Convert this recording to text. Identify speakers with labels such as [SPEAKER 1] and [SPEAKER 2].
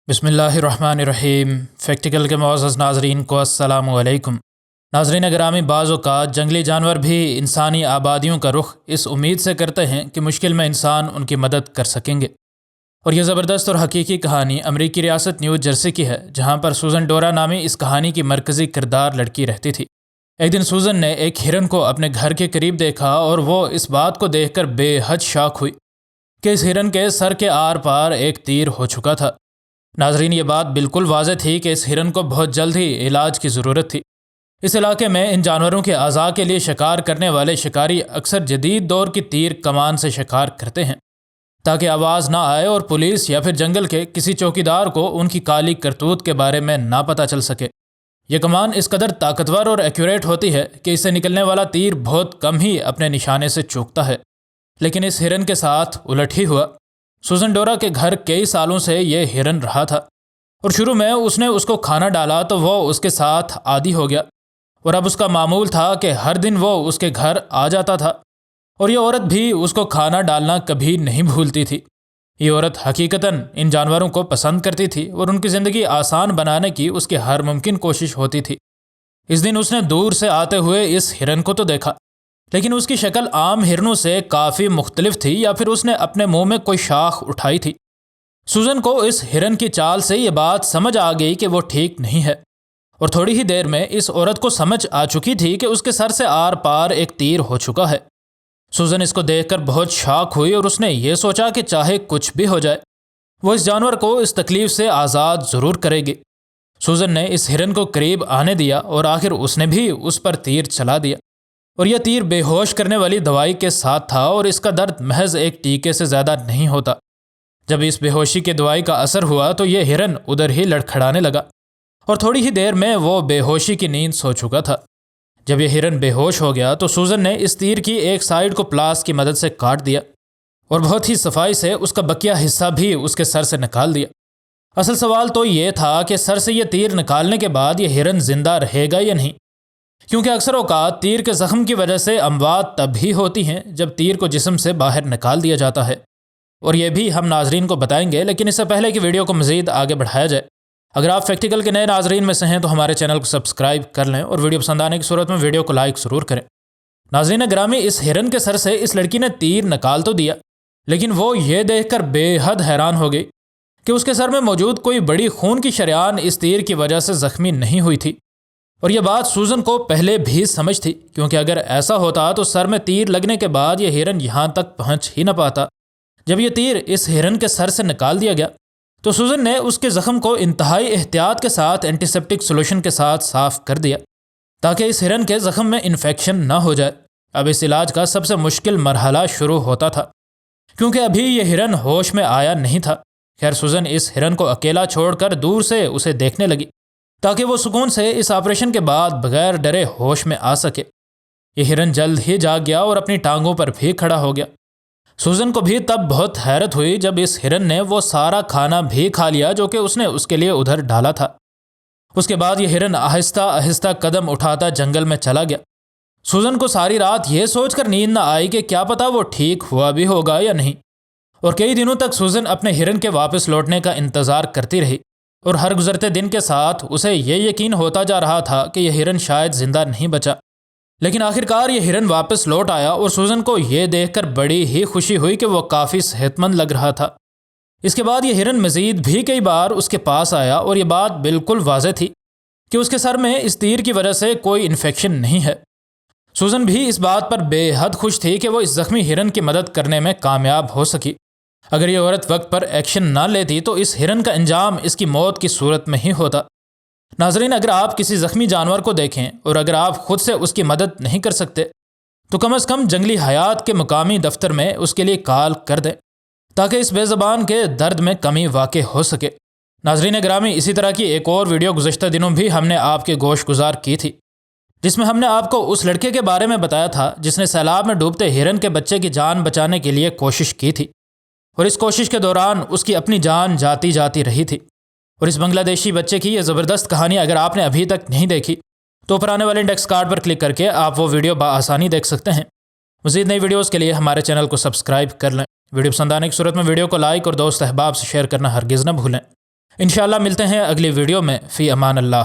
[SPEAKER 1] بسم اللہ الرحمن الرحیم۔ فیکٹیکل کے معزز ناظرین کو السلام علیکم۔ ناظرین گرامی، بعض اوقات جنگلی جانور بھی انسانی آبادیوں کا رخ اس امید سے کرتے ہیں کہ مشکل میں انسان ان کی مدد کر سکیں گے، اور یہ زبردست اور حقیقی کہانی امریکی ریاست نیو جرسی کی ہے، جہاں پر سوزن ڈورا نامی اس کہانی کی مرکزی کردار لڑکی رہتی تھی۔ ایک دن سوزن نے ایک ہرن کو اپنے گھر کے قریب دیکھا اور وہ اس بات کو دیکھ کر بے حد شاک ہوئی کہ اس ہرن کے سر کے آر پار ایک تیر ہو چکا تھا۔ ناظرین، یہ بات بالکل واضح تھی کہ اس ہرن کو بہت جلد ہی علاج کی ضرورت تھی۔ اس علاقے میں ان جانوروں کے اعضاء کے لیے شکار کرنے والے شکاری اکثر جدید دور کی تیر کمان سے شکار کرتے ہیں تاکہ آواز نہ آئے اور پولیس یا پھر جنگل کے کسی چوکیدار کو ان کی کالی کرتوت کے بارے میں نہ پتہ چل سکے۔ یہ کمان اس قدر طاقتور اور ایکوریٹ ہوتی ہے کہ اس سے نکلنے والا تیر بہت کم ہی اپنے نشانے سے چوکتا ہے، لیکن اس ہرن کے ساتھ الٹ ہی ہوا۔ سوزن ڈورا کے گھر کئی سالوں سے یہ ہرن رہا تھا، اور شروع میں اس نے اس کو کھانا ڈالا تو وہ اس کے ساتھ عادی ہو گیا، اور اب اس کا معمول تھا کہ ہر دن وہ اس کے گھر آ جاتا تھا، اور یہ عورت بھی اس کو کھانا ڈالنا کبھی نہیں بھولتی تھی۔ یہ عورت حقیقتاً ان جانوروں کو پسند کرتی تھی اور ان کی زندگی آسان بنانے کی اس کی ہر ممکن کوشش ہوتی تھی۔ اس دن اس نے دور سے آتے ہوئے اس ہرن کو تو دیکھا، لیکن اس کی شکل عام ہرنوں سے کافی مختلف تھی، یا پھر اس نے اپنے منہ میں کوئی شاخ اٹھائی تھی۔ سوزن کو اس ہرن کی چال سے یہ بات سمجھ آ گئی کہ وہ ٹھیک نہیں ہے، اور تھوڑی ہی دیر میں اس عورت کو سمجھ آ چکی تھی کہ اس کے سر سے آر پار ایک تیر ہو چکا ہے۔ سوزن اس کو دیکھ کر بہت شاک ہوئی، اور اس نے یہ سوچا کہ چاہے کچھ بھی ہو جائے، وہ اس جانور کو اس تکلیف سے آزاد ضرور کرے گی۔ سوزن نے اس ہرن کو قریب آنے دیا، اور آخر اس نے بھی اس پر تیر چلا دیا، اور یہ تیر بے ہوش کرنے والی دوائی کے ساتھ تھا، اور اس کا درد محض ایک ٹیکے سے زیادہ نہیں ہوتا۔ جب اس بے ہوشی کے دوائی کا اثر ہوا تو یہ ہرن ادھر ہی لڑکھڑانے لگا، اور تھوڑی ہی دیر میں وہ بے ہوشی کی نیند سو چکا تھا۔ جب یہ ہرن بے ہوش ہو گیا تو سوزن نے اس تیر کی ایک سائیڈ کو پلاس کی مدد سے کاٹ دیا، اور بہت ہی صفائی سے اس کا بقیہ حصہ بھی اس کے سر سے نکال دیا۔ اصل سوال تو یہ تھا کہ سر سے یہ تیر نکالنے کے بعد یہ ہرن زندہ رہے گا یا نہیں، کیونکہ اکثر اوقات تیر کے زخم کی وجہ سے اموات تب ہی ہوتی ہیں جب تیر کو جسم سے باہر نکال دیا جاتا ہے، اور یہ بھی ہم ناظرین کو بتائیں گے۔ لیکن اس سے پہلے کہ ویڈیو کو مزید آگے بڑھایا جائے، اگر آپ فیکٹیکل کے نئے ناظرین میں سے ہیں تو ہمارے چینل کو سبسکرائب کر لیں، اور ویڈیو پسند آنے کی صورت میں ویڈیو کو لائک ضرور کریں۔ ناظرین گرامی، اس ہرن کے سر سے اس لڑکی نے تیر نکال تو دیا، لیکن وہ یہ دیکھ کر بے حد حیران ہو گئی کہ اس کے سر میں موجود کوئی بڑی خون کی شریان اس تیر کی وجہ سے زخمی نہیں ہوئی تھی، اور یہ بات سوزن کو پہلے بھی سمجھ تھی، کیونکہ اگر ایسا ہوتا تو سر میں تیر لگنے کے بعد یہ ہرن یہاں تک پہنچ ہی نہ پاتا۔ جب یہ تیر اس ہرن کے سر سے نکال دیا گیا تو سوزن نے اس کے زخم کو انتہائی احتیاط کے ساتھ اینٹی سیپٹک سولوشن کے ساتھ صاف کر دیا تاکہ اس ہرن کے زخم میں انفیکشن نہ ہو جائے۔ اب اس علاج کا سب سے مشکل مرحلہ شروع ہوتا تھا، کیونکہ ابھی یہ ہرن ہوش میں آیا نہیں تھا۔ خیر، سوزن اس ہرن کو اکیلا چھوڑ کر دور سے اسے دیکھنے لگی تاکہ وہ سکون سے اس آپریشن کے بعد بغیر ڈرے ہوش میں آ سکے۔ یہ ہرن جلد ہی جاگ گیا اور اپنی ٹانگوں پر بھی کھڑا ہو گیا۔ سوزن کو بھی تب بہت حیرت ہوئی جب اس ہرن نے وہ سارا کھانا بھی کھا لیا جو کہ اس نے اس کے لیے ادھر ڈالا تھا۔ اس کے بعد یہ ہرن آہستہ آہستہ قدم اٹھاتا جنگل میں چلا گیا۔ سوزن کو ساری رات یہ سوچ کر نیند نہ آئی کہ کیا پتہ وہ ٹھیک ہوا بھی ہوگا یا نہیں، اور کئی دنوں تک سوزن اپنے ہرن کے واپس لوٹنے کا انتظار کرتی رہی، اور ہر گزرتے دن کے ساتھ اسے یہ یقین ہوتا جا رہا تھا کہ یہ ہرن شاید زندہ نہیں بچا۔ لیکن آخرکار یہ ہرن واپس لوٹ آیا، اور سوزن کو یہ دیکھ کر بڑی ہی خوشی ہوئی کہ وہ کافی صحت مند لگ رہا تھا۔ اس کے بعد یہ ہرن مزید بھی کئی بار اس کے پاس آیا، اور یہ بات بالکل واضح تھی کہ اس کے سر میں اس تیر کی وجہ سے کوئی انفیکشن نہیں ہے۔ سوزن بھی اس بات پر بے حد خوش تھی کہ وہ اس زخمی ہرن کی مدد کرنے میں کامیاب ہو سکی۔ اگر یہ عورت وقت پر ایکشن نہ لیتی تو اس ہرن کا انجام اس کی موت کی صورت میں ہی ہوتا۔ ناظرین، اگر آپ کسی زخمی جانور کو دیکھیں اور اگر آپ خود سے اس کی مدد نہیں کر سکتے تو کم از کم جنگلی حیات کے مقامی دفتر میں اس کے لیے کال کر دیں تاکہ اس بے زبان کے درد میں کمی واقع ہو سکے۔ ناظرین گرامی، اسی طرح کی ایک اور ویڈیو گزشتہ دنوں بھی ہم نے آپ کے گوش گزار کی تھی، جس میں ہم نے آپ کو اس لڑکے کے بارے میں بتایا تھا جس نے سیلاب میں ڈوبتے ہرن کے بچے کی جان بچانے کے لیے کوشش کی تھی، اور اس کوشش کے دوران اس کی اپنی جان جاتی رہی تھی۔ اور اس بنگلہ دیشی بچے کی یہ زبردست کہانی اگر آپ نے ابھی تک نہیں دیکھی تو اوپر آنے والے انڈیکس کارڈ پر کلک کر کے آپ وہ ویڈیو بآسانی دیکھ سکتے ہیں۔ مزید نئی ویڈیوز کے لیے ہمارے چینل کو سبسکرائب کر لیں۔ ویڈیو پسند آنے کی صورت میں ویڈیو کو لائک اور دوست احباب سے شیئر کرنا ہرگز نہ بھولیں۔ انشاءاللہ ملتے ہیں اگلی ویڈیو میں، فی امان اللہ۔